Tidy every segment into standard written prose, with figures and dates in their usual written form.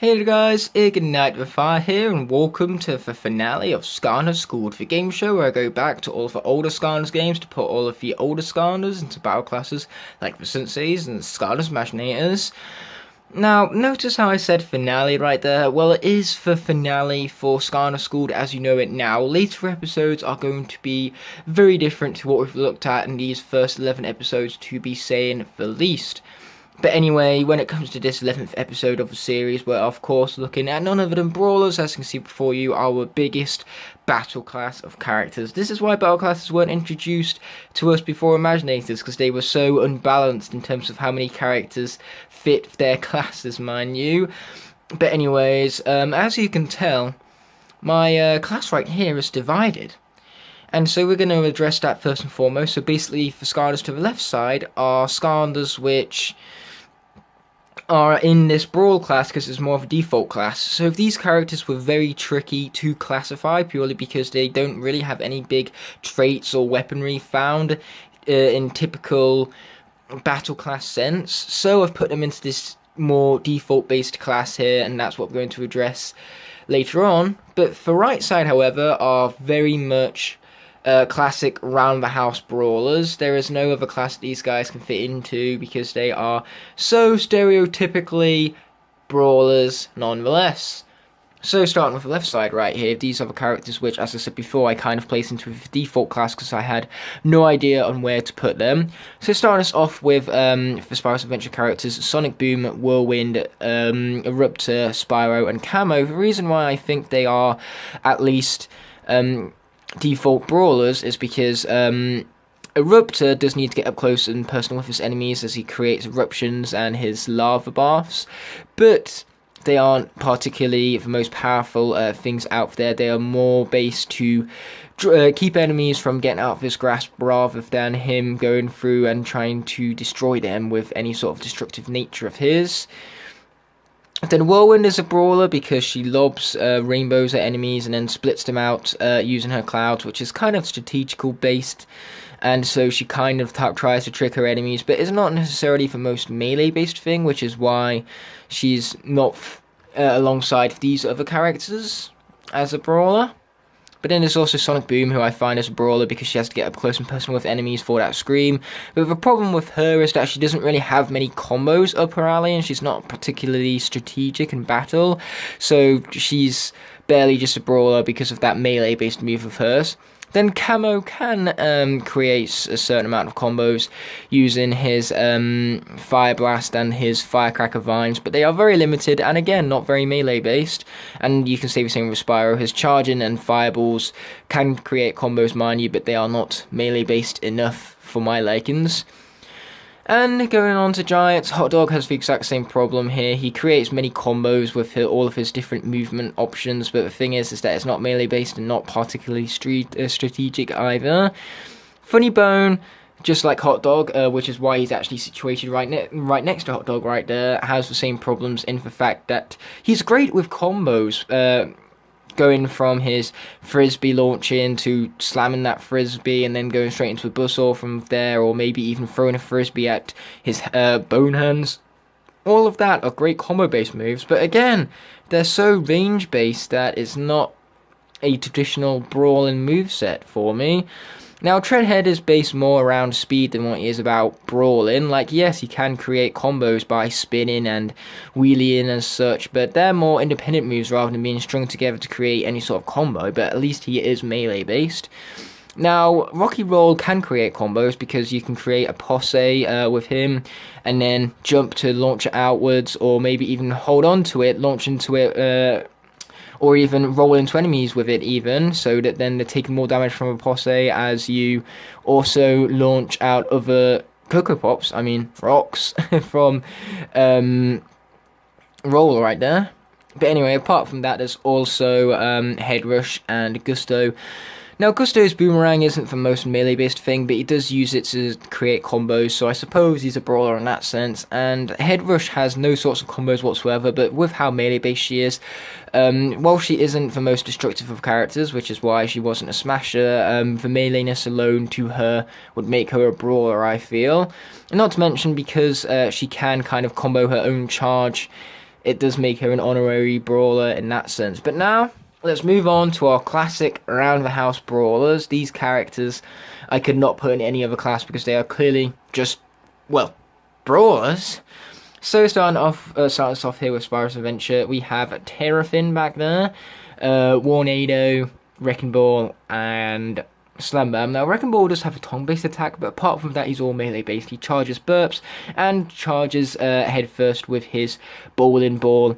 Hey guys, Ignite the Fire here, and welcome to the finale of Skylanders Schooled, the game show where I go back to all of the older Skylanders games to put all of the older Skylanders into battle classes like the Senseis and Skylanders Imaginators. Now, notice how I said finale right there? Well, it is the finale for Skylanders Schooled as you know it now. Later episodes are going to be very different to what we've looked at in these first 11 episodes, to be saying the least. But anyway, when it comes to this 11th episode of the series, we're of course looking at none other than Brawlers, as you can see before you, our biggest battle class of characters. This is why battle classes weren't introduced to us before Imaginators, because they were so unbalanced in terms of how many characters fit their classes, mind you. But anyways, as you can tell, my class right here is divided. And so we're going to address that first and foremost. So basically, for Skylanders to the left side are Skylanders which are in this Brawl class because it's more of a default class. So these characters were very tricky to classify purely because they don't really have any big traits or weaponry found in typical battle class sense. So I've put them into this more default based class here, and that's what we're going to address later on. But for right side, however, are very much classic round the house brawlers. There is no other class these guys can fit into because they are so stereotypically brawlers nonetheless. So starting with the left side right here, these are the characters which, as I said before, I kind of placed into the default class because I had no idea on where to put them. So starting us off with the Spyro's Adventure characters, Sonic Boom, Whirlwind, Eruptor, Spyro, and Camo. The reason why I think they are at least default brawlers is because Eruptor does need to get up close and personal with his enemies as he creates eruptions and his lava baths, but they aren't particularly the most powerful things out there. They are more based to keep enemies from getting out of his grasp rather than him going through and trying to destroy them with any sort of destructive nature of his. Then Whirlwind is a brawler because she lobs rainbows at enemies and then splits them out using her clouds, which is kind of strategical based, and so she kind of tries to trick her enemies, but is not necessarily the most melee based thing, which is why she's not alongside these other characters as a brawler. But then there's also Sonic Boom, who I find as a brawler because she has to get up close and personal with enemies for that scream. But the problem with her is that she doesn't really have many combos up her alley, and she's not particularly strategic in battle. So she's barely just a brawler because of that melee-based move of hers. Then Camo can create a certain amount of combos using his Fire Blast and his Firecracker Vines, but they are very limited and again not very melee based. And you can say the same with Spyro. His Charging and Fireballs can create combos, mind you, but they are not melee based enough for my likings. And going on to Giants, Hot Dog has the exact same problem here. He creates many combos with all of his different movement options, but the thing is that it's not melee based and not particularly strategic either. Funny Bone, just like Hot Dog, which is why he's actually situated right next to Hot Dog right there, has the same problems in the fact that he's great with combos. Going from his frisbee launching to slamming that frisbee and then going straight into a buzzsaw from there, or maybe even throwing a frisbee at his bone hands. All of that are great combo based moves, but again, they're so range based that it's not a traditional brawling moveset for me. Now, Treadhead is based more around speed than what he is about brawling. Like, yes, he can create combos by spinning and wheeling and such, but they're more independent moves rather than being strung together to create any sort of combo, but at least he is melee based. Now, Rocky Roll can create combos because you can create a posse with him and then jump to launch it outwards, or maybe even hold on to it, launch into it, or even roll into enemies with it even, so that then they're taking more damage from a posse as you also launch out other Cocoa Pops, rocks, from Roll right there. But anyway, apart from that, there's also Head Rush and Gusto. Now, Gusto's Boomerang isn't the most melee-based thing, but he does use it to create combos, so I suppose he's a brawler in that sense. And Head Rush has no sorts of combos whatsoever, but with how melee-based she is, while she isn't the most destructive of characters, which is why she wasn't a smasher, the meleeness alone to her would make her a brawler, I feel. And not to mention because she can kind of combo her own charge it does make her an honorary brawler in that sense. But now, let's move on to our classic around-the-house brawlers. These characters I could not put in any other class because they are clearly just, well, brawlers. So starting us off here with Spyro's Adventure, we have Terrafin back there, Warnado, Wrecking Ball, and Slam Bam. Now, Wrecking Ball does have a tongue-based attack, but apart from that, he's all melee-based. He charges burps and charges head first with his bowling ball,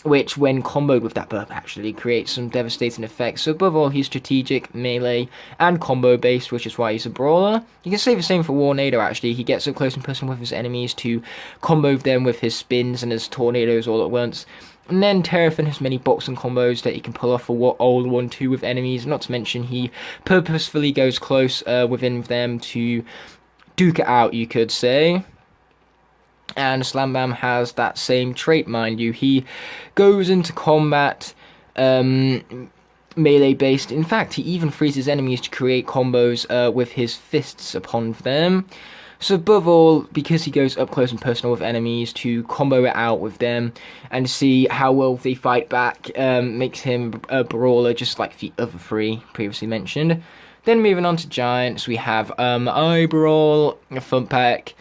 which, when comboed with that burp, actually creates some devastating effects. So above all, he's strategic, melee, and combo-based, which is why he's a brawler. You can say the same for Warnado, actually. He gets up close and personal with his enemies to combo them with his spins and his tornadoes all at once. And then Terrafin has many boxing combos that he can pull off for all 1-2 with enemies. Not to mention, he purposefully goes close within them to duke it out, you could say. And Slam Bam has that same trait, mind you. He goes into combat melee-based. In fact, he even freezes enemies to create combos with his fists upon them. So above all, because he goes up close and personal with enemies to combo it out with them and see how well they fight back, makes him a brawler just like the other three previously mentioned. Then moving on to Giants, we have Eyebrawl, Thumpack,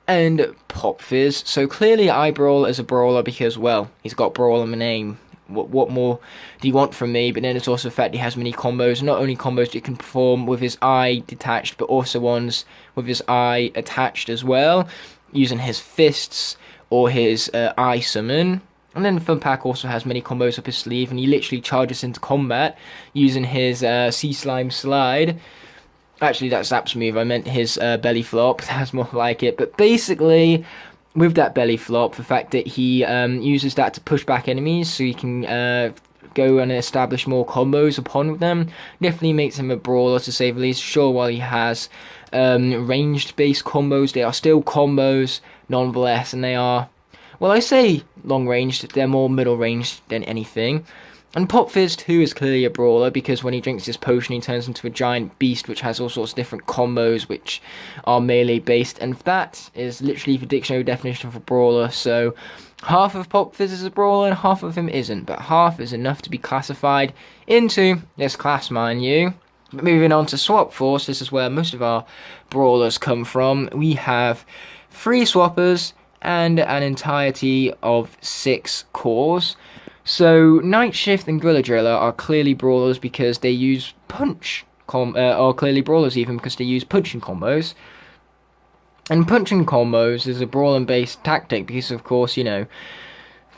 and Pop Fizz. So clearly Eyebrawl is a brawler because, well, he's got Brawl in the name. What more do you want from me? But then it's also the fact he has many combos. Not only combos that he can perform with his eye detached, but also ones with his eye attached as well, using his fists or his eye summon. And then Thumpack also has many combos up his sleeve, and he literally charges into combat using his Sea Slime Slide. Actually, that's Zap's move. I meant his belly flop. That's more like it. But basically, with that belly flop, the fact that he uses that to push back enemies so he can go and establish more combos upon them, definitely makes him a brawler to say the least. Sure, while he has ranged based combos, they are still combos nonetheless, and they are, well, I say long ranged, they're more middle ranged than anything. And Pop Fizz too is clearly a brawler because when he drinks his potion he turns into a giant beast which has all sorts of different combos which are melee based, and that is literally the dictionary definition of a brawler. So half of Pop Fizz is a brawler and half of him isn't, but half is enough to be classified into this class, mind you. But moving on to Swap Force, this is where most of our brawlers come from. We have 3 swappers and an entirety of 6 cores. So Night Shift and Gorilla Driller are clearly brawlers because they use punch, or clearly brawlers even because they use punching combos. And punching combos is a brawling based tactic because, of course, you know,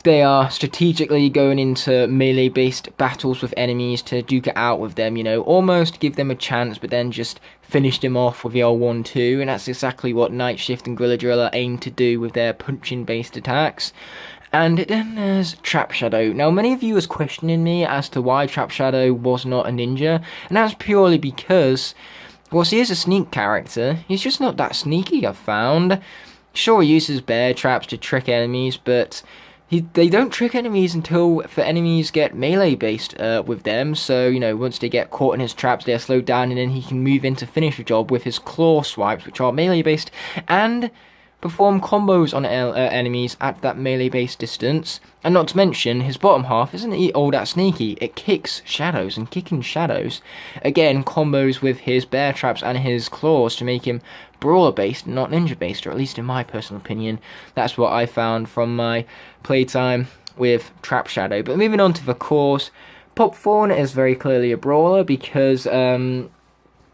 they are strategically going into melee based battles with enemies to duke it out with them, you know, almost give them a chance but then just finish them off with the old 1-2, and that's exactly what Night Shift and Gorilla Driller aim to do with their punching based attacks. And then there's Trap Shadow. Now, many of you was questioning me as to why Trap Shadow was not a ninja, and that's purely because, well, he is a sneak character. He's just not that sneaky, I've found. Sure, he uses bear traps to trick enemies, but they don't trick enemies until the enemies get melee-based with them. So, you know, once they get caught in his traps, they're slowed down, and then he can move in to finish the job with his claw swipes, which are melee-based, and perform combos on enemies at that melee-based distance. And not to mention, his bottom half isn't all that sneaky. It kicks shadows, and kicking shadows, again, combos with his bear traps and his claws to make him brawler-based, not ninja-based, or at least in my personal opinion. That's what I found from my playtime with Trap Shadow. But moving on to the cores, Pop Fawn is very clearly a brawler because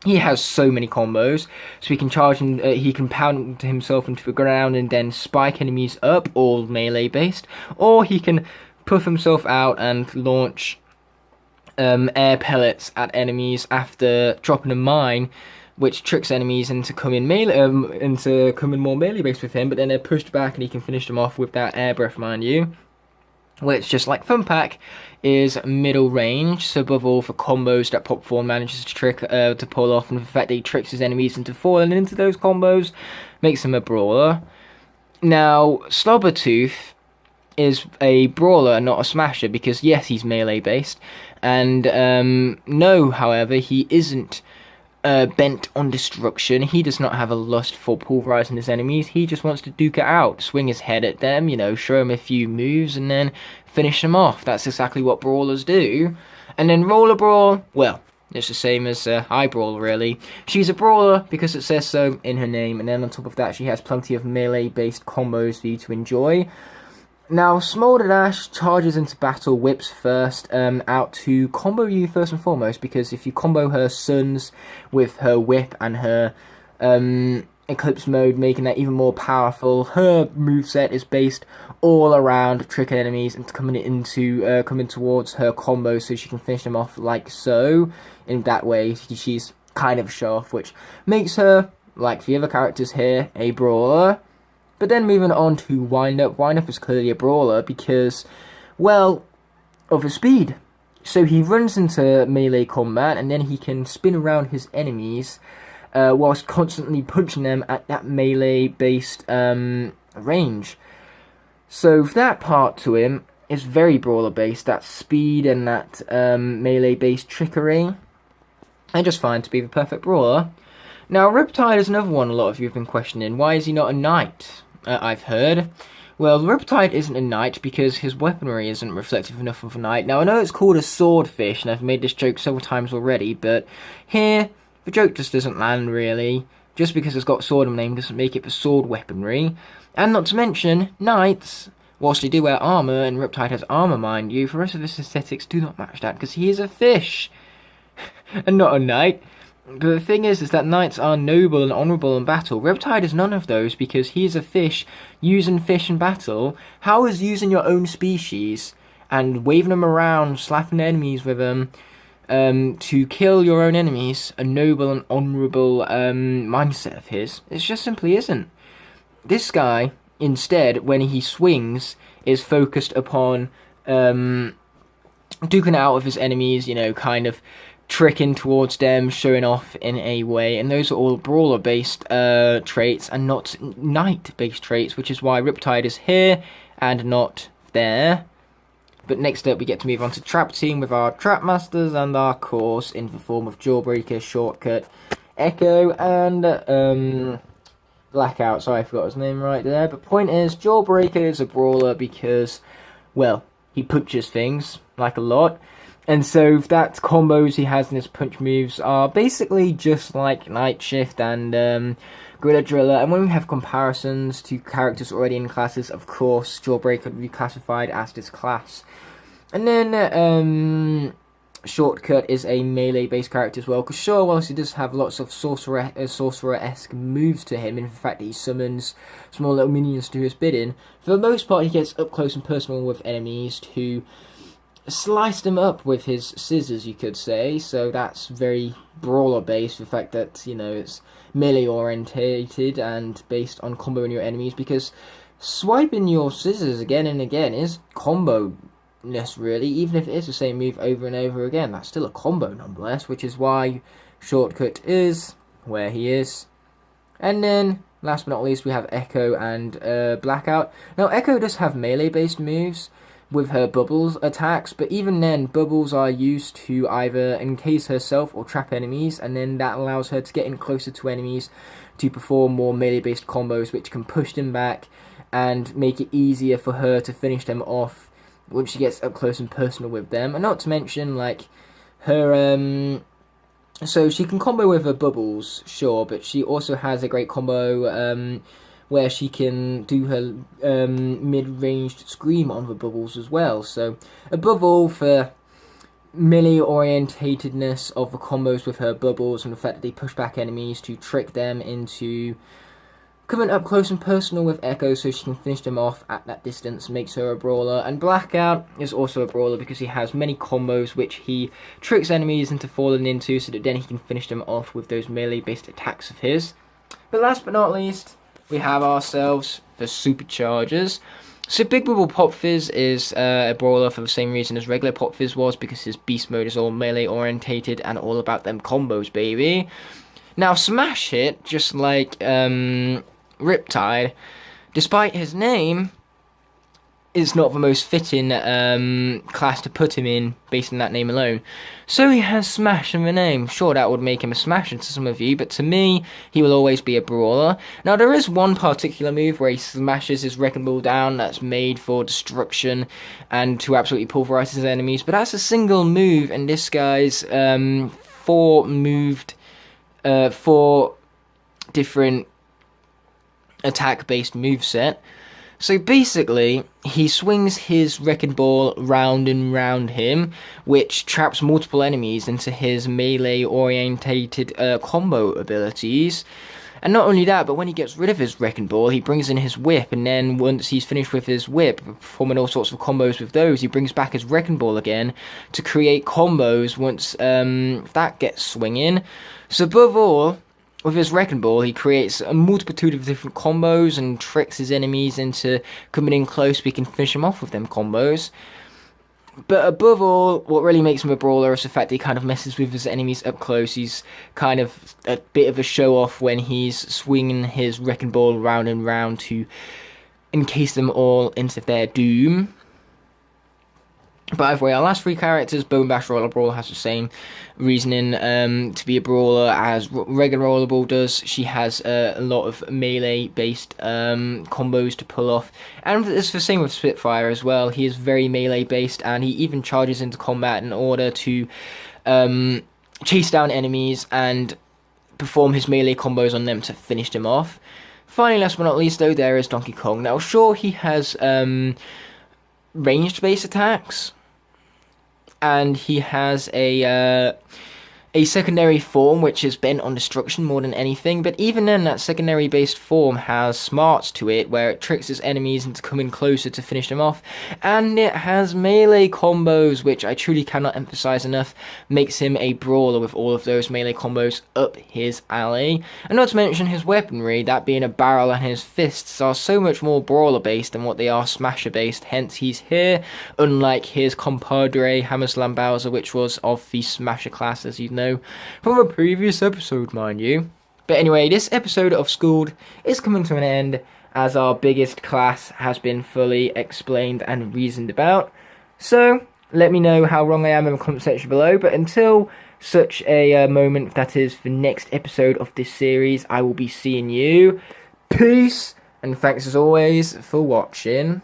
he has so many combos, so he can charge and he can pound himself into the ground and then spike enemies up, all melee based, or he can puff himself out and launch air pellets at enemies after dropping a mine, which tricks enemies into coming more melee based with him, but then they're pushed back and he can finish them off with that air breath, mind you. Which, just like Thumpack, is middle range, so above all for combos that Pop Fawn manages to pull off, and the fact that he tricks his enemies into falling into those combos makes him a brawler. Now, Slobbertooth is a brawler, not a smasher, because yes, he's melee based, and no, however, he isn't bent on destruction. He does not have a lust for pulverizing his enemies. He just wants to duke it out, swing his head at them, you know, show them a few moves, and then finish them off. That's exactly what brawlers do. And then Roller Brawl, well, it's the same as Brawl, really. She's a brawler because it says so in her name, and then on top of that, she has plenty of melee-based combos for you to enjoy. Now, Smolder Dash charges into battle, whips first, out to combo you first and foremost, because if you combo her Suns with her whip and her Eclipse mode, making that even more powerful, her moveset is based all around tricking enemies and coming towards her combo so she can finish them off like so. In that way, she's kind of show off, which makes her, like the other characters here, a brawler. But then moving on to Wind Up. Wind Up is clearly a brawler because, well, of his speed. So he runs into melee combat and then he can spin around his enemies whilst constantly punching them at that melee-based range. So that part to him is very brawler-based, that speed and that melee-based trickery. I just find to be the perfect brawler. Now, Riptide is another one a lot of you have been questioning. Why is he not a knight? I've heard. Well, Riptide isn't a knight because his weaponry isn't reflective enough of a knight. Now, I know it's called a swordfish, and I've made this joke several times already, but here, the joke just doesn't land, really. Just because it's got sword in the name doesn't make it for sword weaponry. And not to mention, knights, whilst they do wear armour, and Riptide has armour, mind you, the rest of his aesthetics do not match that, because he is a fish, and not a knight. But the thing is that knights are noble and honourable in battle. Riptide is none of those because he is a fish using fish in battle. How is using your own species and waving them around, slapping enemies with them, to kill your own enemies a noble and honourable mindset of his? It just simply isn't. This guy, instead, when he swings, is focused upon duking it out with his enemies, you know, kind of tricking towards them, showing off in a way, and those are all brawler-based traits and not knight-based traits, which is why Riptide is here and not there. But next up, we get to move on to Trap Team with our Trap Masters and our course in the form of Jawbreaker, Shortcut, Echo, and Blackout. Sorry, I forgot his name right there. But point is, Jawbreaker is a brawler because, well, he punches things, like a lot. And so that combos he has in his punch moves are basically just like Night Shift and Gorilla Driller. And when we have comparisons to characters already in classes, of course, Jawbreaker would be classified as this class. And then Shortcut is a melee-based character as well. Because sure, whilst he does have lots of sorcerer-esque moves to him, in the fact that he summons small little minions to his bidding, for the most part he gets up close and personal with enemies to slice them up with his scissors, you could say. So that's very brawler based, the fact that, you know, it's melee orientated and based on comboing your enemies, because swiping your scissors again and again is combo-ness, really. Even if it is the same move over and over again, that's still a combo nonetheless, which is why Shortcut is where he is. And then last but not least, we have Echo and Blackout. Now, Echo does have melee-based moves with her bubbles attacks, but even then, bubbles are used to either encase herself or trap enemies, and then that allows her to get in closer to enemies to perform more melee-based combos, which can push them back and make it easier for her to finish them off when she gets up close and personal with them. And not to mention, like, her so she can combo with her bubbles, sure, but she also has a great combo where she can do her mid-ranged scream on the bubbles as well. So, above all, for melee-orientatedness of the combos with her bubbles and the fact that they push back enemies to trick them into coming up close and personal with Echo so she can finish them off at that distance, makes her a brawler. And Blackout is also a brawler because he has many combos which he tricks enemies into falling into so that then he can finish them off with those melee-based attacks of his. But last but not least, we have ourselves the Superchargers. So Big Bubble Pop Fizz is a brawler for the same reason as regular Pop Fizz was, because his beast mode is all melee orientated and all about them combos, baby. Now Smash Hit, just like Riptide, despite his name, it's not the most fitting class to put him in based on that name alone. So he has Smash in the name. Sure, that would make him a Smasher to some of you, but to me, he will always be a Brawler. Now, there is one particular move where he smashes his Wrecking Ball down that's made for destruction and to absolutely pulverize his enemies, but that's a single move, and this guy's four different attack-based moveset. So basically, he swings his Wrecking Ball round and round him, which traps multiple enemies into his melee-orientated combo abilities. And not only that, but when he gets rid of his Wrecking Ball, he brings in his Whip, and then once he's finished with his Whip, performing all sorts of combos with those, he brings back his Wrecking Ball again to create combos once that gets swinging. So above all, with his Wrecking Ball, he creates a multitude of different combos and tricks his enemies into coming in close so he can finish them off with them combos. But above all, what really makes him a Brawler is the fact that he kind of messes with his enemies up close. He's kind of a bit of a show-off when he's swinging his Wrecking Ball round and round to encase them all into their doom. By the way, our last three characters, Bone Bash Rollerball, has the same reasoning to be a Brawler as regular Rollerball does. She has a lot of melee-based combos to pull off. And it's the same with Spitfire as well. He is very melee-based, and he even charges into combat in order to chase down enemies and perform his melee combos on them to finish them off. Finally, last but not least, though, there is Donkey Kong. Now, sure, he has ranged-based attacks, and he has a secondary form which is bent on destruction more than anything, but even then that secondary based form has smarts to it where it tricks its enemies into coming closer to finish them off, and it has melee combos, which I truly cannot emphasize enough makes him a Brawler with all of those melee combos up his alley. And not to mention his weaponry, that being a barrel and his fists, are so much more Brawler based than what they are Smasher based, hence he's here, unlike his compadre Hammerslam Bowser, which was of the Smasher class, as you know, from a previous episode, mind you. But anyway, this episode of Schooled is coming to an end as our biggest class has been fully explained and reasoned about. So, let me know how wrong I am in the comment section below, but until such a moment that is the next episode of this series, I will be seeing you. Peace, and thanks as always for watching.